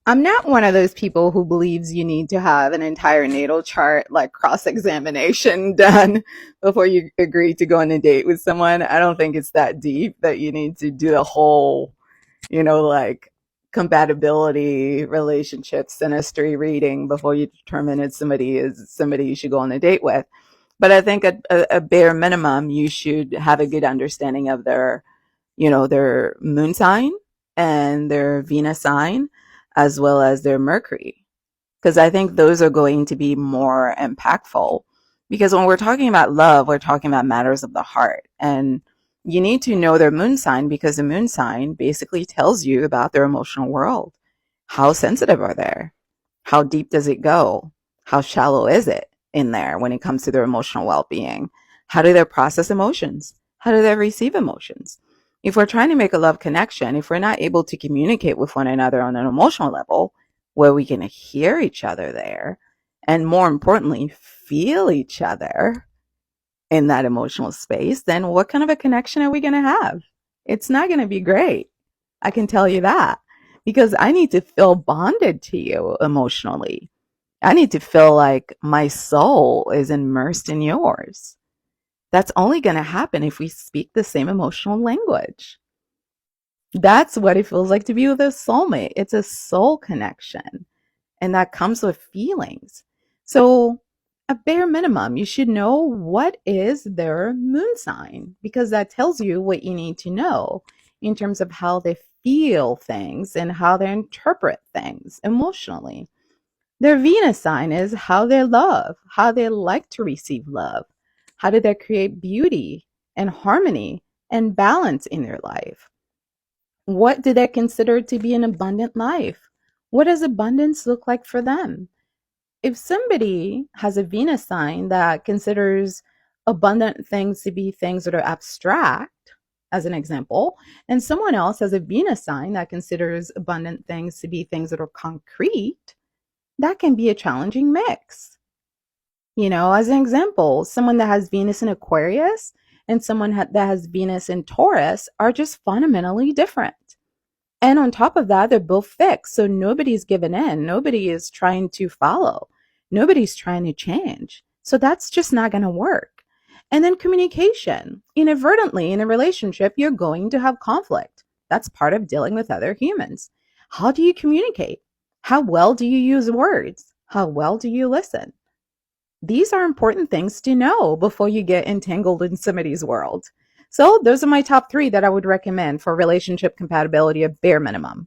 I'm not one of those people who believes you need to have an entire natal chart, like cross-examination done before you agree to go on a date with someone. I don't think it's that deep that you need to do the whole, like compatibility, relationship, synastry reading before you determine if somebody is somebody you should go on a date with. But I think a bare minimum, you should have a good understanding of their moon sign and their Venus sign, as well as their Mercury. Because I think those are going to be more impactful. Because when we're talking about love, we're talking about matters of the heart. And you need to know their moon sign because the moon sign basically tells you about their emotional world. How sensitive are they? How deep does it go? How shallow is it in there when it comes to their emotional well being? How do they process emotions? How do they receive emotions? If we're trying to make a love connection, if we're not able to communicate with one another on an emotional level where we can hear each other there, and more importantly, feel each other in that emotional space, then what kind of a connection are we going to have? It's not going to be great. I can tell you that because I need to feel bonded to you emotionally. I need to feel like my soul is immersed in yours. That's only going to happen if we speak the same emotional language. That's what it feels like to be with a soulmate. It's a soul connection, and that comes with feelings. So, a bare minimum, you should know what is their moon sign because that tells you what you need to know in terms of how they feel things and how they interpret things emotionally. Their Venus sign is how they love, how they like to receive love. How do they create beauty and harmony and balance in their life? What do they consider to be an abundant life? What does abundance look like for them? If somebody has a Venus sign that considers abundant things to be things that are abstract, as an example, and someone else has a Venus sign that considers abundant things to be things that are concrete, that can be a challenging mix. As an example, someone that has Venus in Aquarius and someone that has Venus in Taurus are just fundamentally different. And on top of that, they're both fixed. So nobody's given in. Nobody is trying to follow. Nobody's trying to change. So that's just not going to work. And then communication. Inadvertently in a relationship, you're going to have conflict. That's part of dealing with other humans. How do you communicate? How well do you use words? How well do you listen? These are important things to know before you get entangled in somebody's world. So those are my top 3 that I would recommend for relationship compatibility of bare minimum.